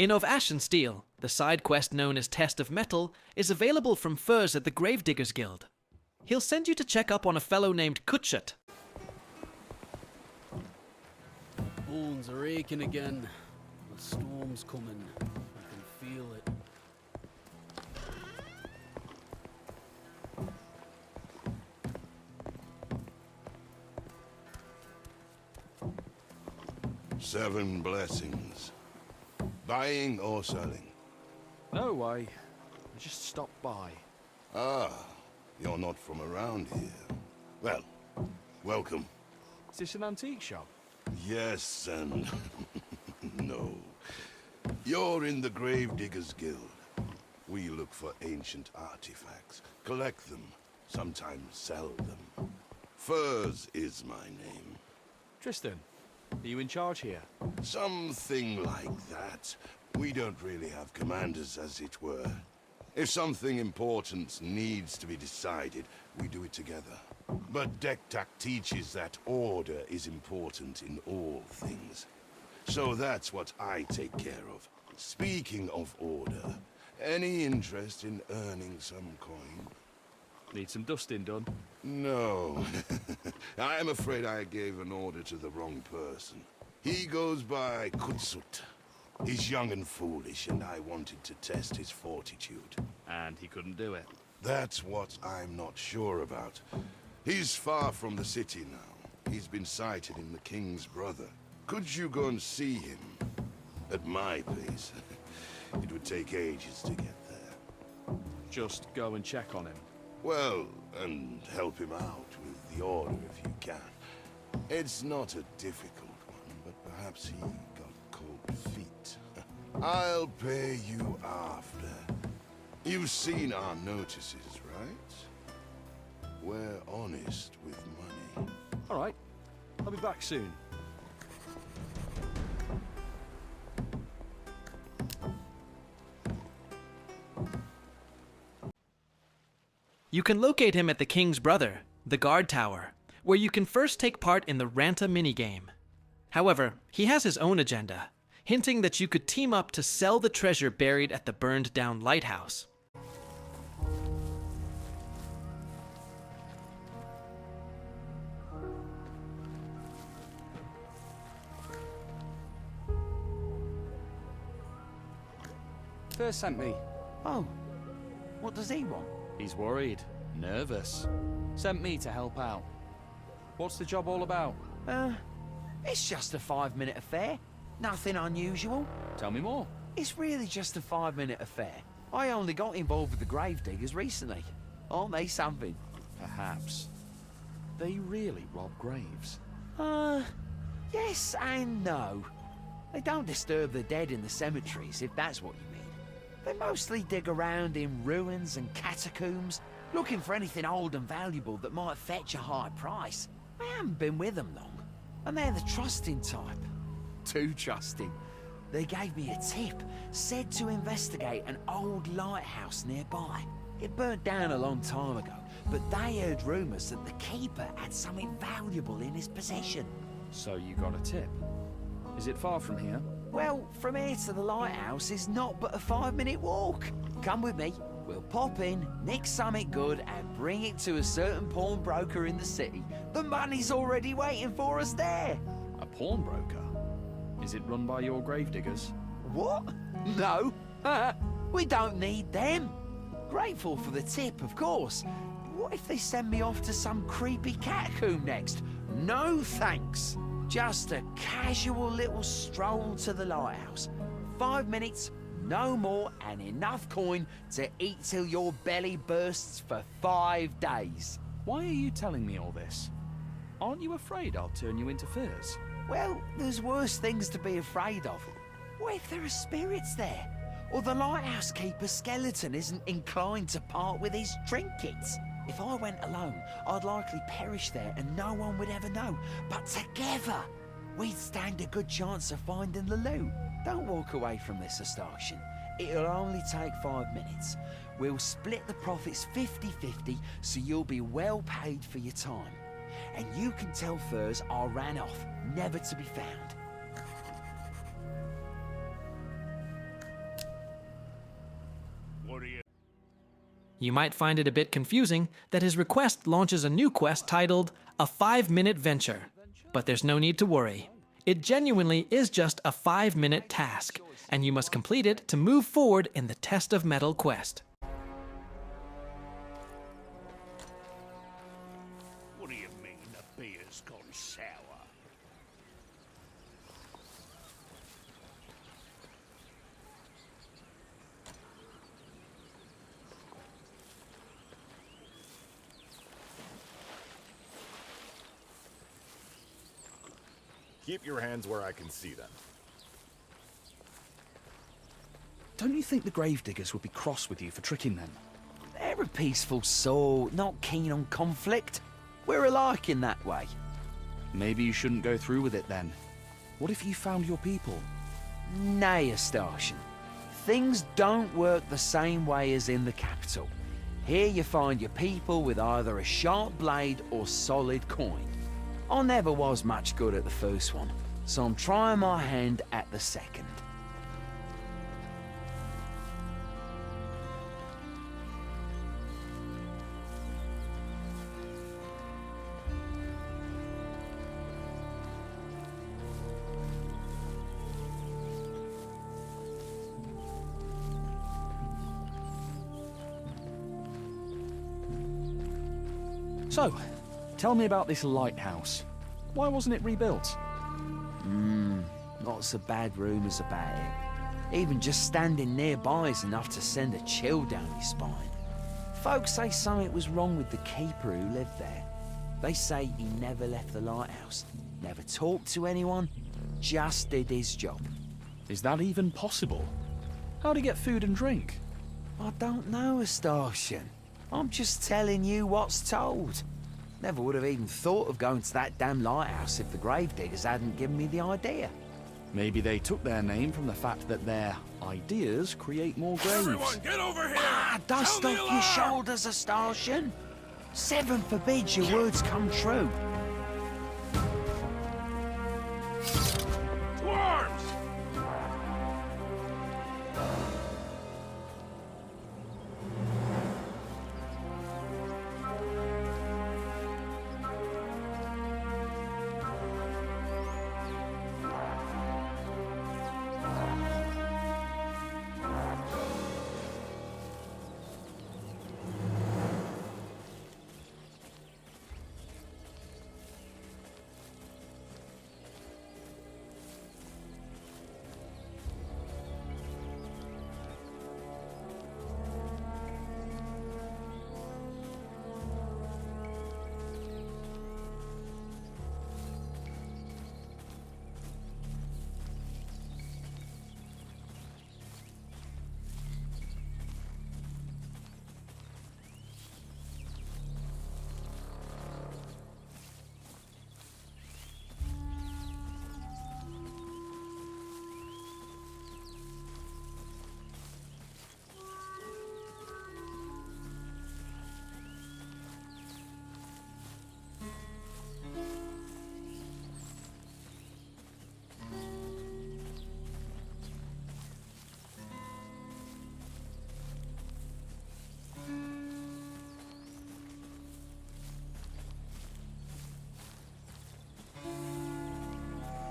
In Of Ash and Steel, the side quest known as Test of Mettle is available from Furs at the Gravediggers Guild. He'll send you to check up on a fellow named Kutshut. Bones are aching again. The storm's coming. I can feel it. Seven blessings. Buying or selling? No way. I just stopped by. Ah, you're not from around here. Well, welcome. Is this an antique shop? Yes and no. You're in the Gravediggers Guild. We look for ancient artifacts, collect them, sometimes sell them. Furs is my name. Tristan, are you in charge here? Something like that. We don't really have commanders, as it were. If something important needs to be decided, we do it together. But Dektak teaches that order is important in all things. So that's what I take care of. Speaking of order, any interest in earning some coin? Need some dusting done? No. I'm afraid I gave an order to the wrong person. He goes by Kutshut. He's young and foolish, and I wanted to test his fortitude. And he couldn't do it. That's what I'm not sure about. He's far from the city now. He's been sighted in the King's Brother. Could you go and see him? At my pace. It would take ages to get there. Just go and check on him. Well, and help him out with the order if you can. It's not a difficult one, but perhaps he got cold feet. I'll pay you after. You've seen our notices, right? We're honest with money. All right. I'll be back soon. You can locate him at the King's Brother, the guard tower, where you can first take part in the Ranta minigame. However, he has his own agenda, hinting that you could team up to sell the treasure buried at the burned down lighthouse. First sent me. Oh, what does he want? He's worried. Nervous. Sent me to help out. What's the job all about? It's just a 5-minute affair. Nothing unusual. Tell me more. It's really just a 5-minute affair. I only got involved with the Gravediggers recently. Aren't they something? Perhaps. They really rob graves. Yes and no. They don't disturb the dead in the cemeteries, if that's what you mean. They mostly dig around in ruins and catacombs, looking for anything old and valuable that might fetch a high price. I haven't been with them long, and they're the trusting type. Too trusting. They gave me a tip, said to investigate an old lighthouse nearby. It burnt down a long time ago, but they heard rumours that the keeper had something valuable in his possession. So you got a tip. Is it far from here? Well, from here to the lighthouse is not but a 5-minute walk. Come with me. We'll pop in, nick something good, and bring it to a certain pawnbroker in the city. The money's already waiting for us there. A pawnbroker? Is it run by your gravediggers? What? No. We don't need them. Grateful for the tip, of course. What if they send me off to some creepy catacomb next? No thanks. Just a casual little stroll to the lighthouse. 5 minutes, no more, and enough coin to eat till your belly bursts for 5 days. Why are you telling me all this? Aren't you afraid I'll turn you into furs? Well, there's worse things to be afraid of. What if there are spirits there? Or the lighthouse keeper's skeleton isn't inclined to part with his trinkets? If I went alone, I'd likely perish there and no one would ever know. But together, we'd stand a good chance of finding the loot. Don't walk away from this, Astarchian. It'll only take 5 minutes. We'll split the profits 50-50, so you'll be well paid for your time. And you can tell Furs I ran off, never to be found. You might find it a bit confusing that his request launches a new quest titled A 5-Minute Venture. But there's no need to worry. It genuinely is just a 5-minute task, and you must complete it to move forward in the Test of Mettle quest. What do you mean the beer's gone sour? Keep your hands where I can see them. Don't you think the Gravediggers would be cross with you for tricking them? They're a peaceful sort, not keen on conflict. We're alike in that way. Maybe you shouldn't go through with it then. What if you found your people? Nay, Astartian. Things don't work the same way as in the capital. Here you find your people with either a sharp blade or solid coin. I never was much good at the first one, so I'm trying my hand at the second. So, tell me about this lighthouse. Why wasn't it rebuilt? Lots of bad rumours about it. Even just standing nearby is enough to send a chill down your spine. Folks say something was wrong with the keeper who lived there. They say he never left the lighthouse, never talked to anyone, just did his job. Is that even possible? How'd he get food and drink? I don't know, Astartian. I'm just telling you what's told. Never would have even thought of going to that damn lighthouse if the Gravediggers hadn't given me the idea. Maybe they took their name from the fact that their ideas create more graves. Everyone, get over here! Dust Sound the off your alarm! shoulders, Astartian. 7 forbids your words come true. To arms!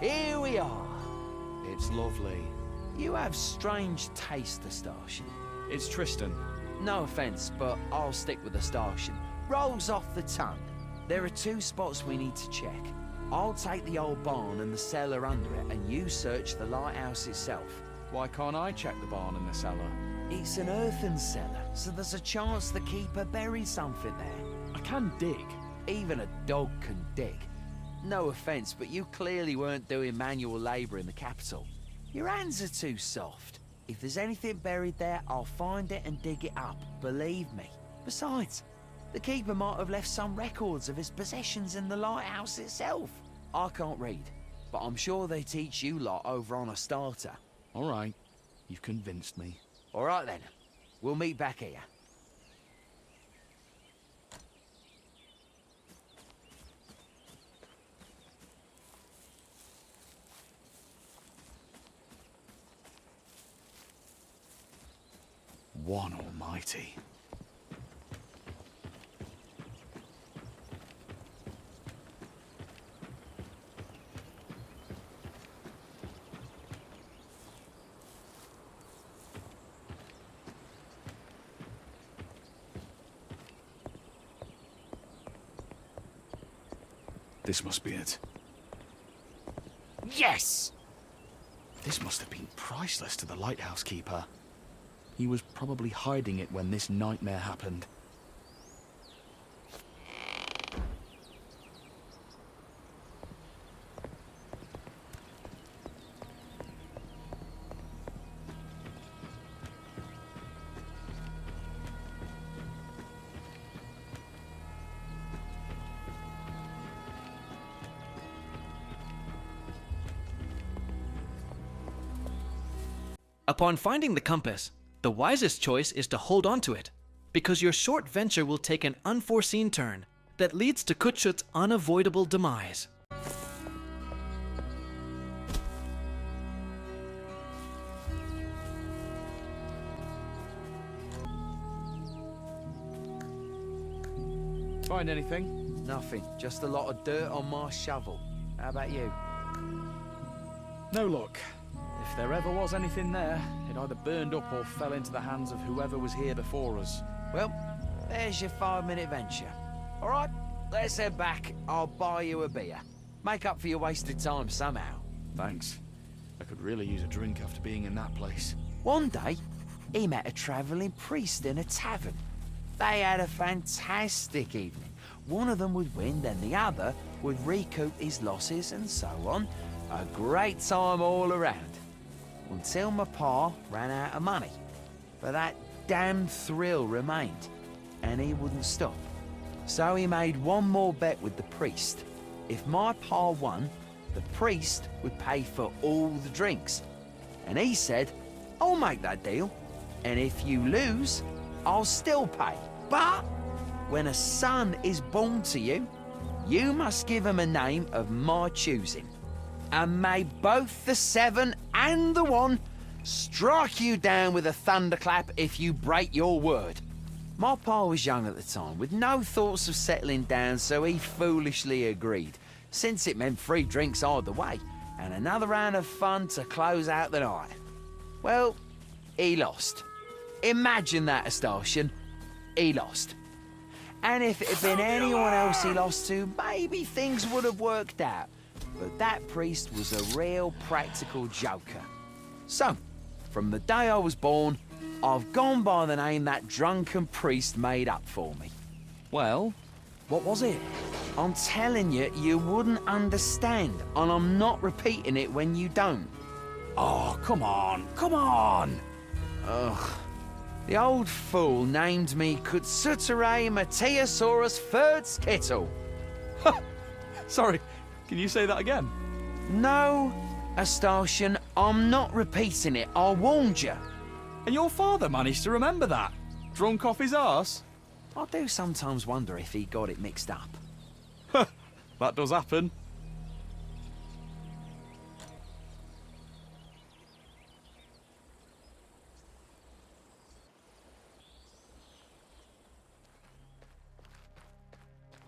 Here we are. It's lovely. You have strange taste, Astartian. It's Tristan. No offense, but I'll stick with Astartian. Rolls off the tongue. There are 2 spots we need to check. I'll take the old barn and the cellar under it, and you search the lighthouse itself. Why can't I check the barn and the cellar? It's an earthen cellar, so there's a chance the keeper buried something there. I can dig. Even a dog can dig. No offense, but you clearly weren't doing manual labor in the capital. Your hands are too soft. If there's anything buried there, I'll find it and dig it up, believe me. Besides, the keeper might have left some records of his possessions in the lighthouse itself. I can't read, but I'm sure they teach you lot over on a starter. All right, you've convinced me. All right then, we'll meet back here. One almighty. This must be it. Yes! This must have been priceless to the lighthouse keeper. He was probably hiding it when this nightmare happened. Upon finding the compass, the wisest choice is to hold on to it, because your short venture will take an unforeseen turn that leads to Kutshut's unavoidable demise. Find anything? Nothing, just a lot of dirt on my shovel. How about you? No luck. If there ever was anything there, it either burned up or fell into the hands of whoever was here before us. Well, there's your 5-minute venture. All right, let's head back. I'll buy you a beer. Make up for your wasted time somehow. Thanks. I could really use a drink after being in that place. One day, he met a travelling priest in a tavern. They had a fantastic evening. One of them would win, then the other would recoup his losses, and so on. A great time all around. Until my pa ran out of money. But that damn thrill remained, and he wouldn't stop. So he made one more bet with the priest. If my pa won, the priest would pay for all the drinks. And he said, I'll make that deal, and if you lose, I'll still pay. But when a son is born to you, you must give him a name of my choosing. And may both the 7 and the 1 strike you down with a thunderclap if you break your word. My pa was young at the time, with no thoughts of settling down, so he foolishly agreed, since it meant free drinks either way, and another round of fun to close out the night. Well, he lost. Imagine that, Astartian. He lost. And if it had been anyone else he lost to, maybe things would have worked out. But that priest was a real practical joker. So, from the day I was born, I've gone by the name that drunken priest made up for me. Well, what was it? I'm telling you, you wouldn't understand, and I'm not repeating it when you don't. Oh, come on, come on! Ugh. The old fool named me Kutsutere Mateosaurus Third Skittle. Sorry, can you say that again? No, Astartian, I'm not repeating it. I warned you. And your father managed to remember that? Drunk off his arse? I do sometimes wonder if he got it mixed up. That does happen.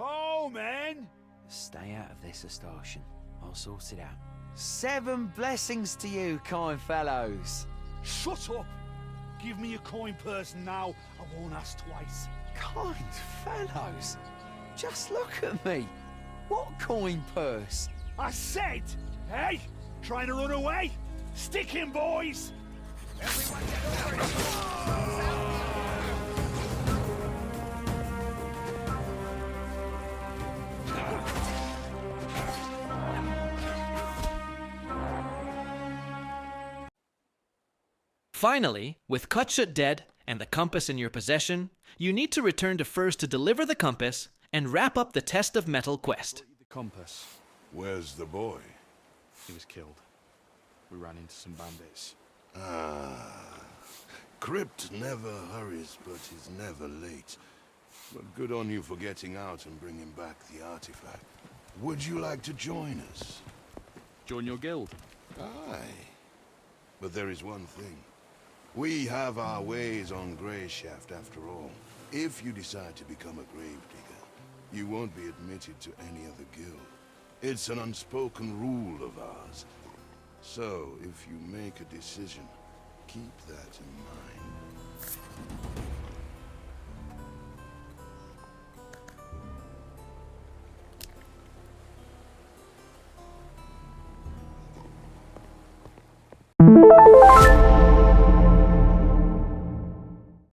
Oh, man! Stay out of this, Astartian. I'll sort it out. 7 blessings to you, kind fellows. Shut up! Give me your coin purse now. I won't ask twice. Kind fellows? Just look at me. What coin purse? I said, hey! Trying to run away? Stick him, boys! Everyone get over it! Finally, with Kutshut dead and the compass in your possession, you need to return to Furs to deliver the compass and wrap up the Test of Mettle quest. The compass. Where's the boy? He was killed. We ran into some bandits. Crypt never hurries, but is never late. But good on you for getting out and bringing back the artifact. Would you like to join us? Join your guild. Aye. But there is one thing. We have our ways on Greyshaft after all. If you decide to become a gravedigger, you won't be admitted to any other guild. It's an unspoken rule of ours. So, if you make a decision, keep that in mind.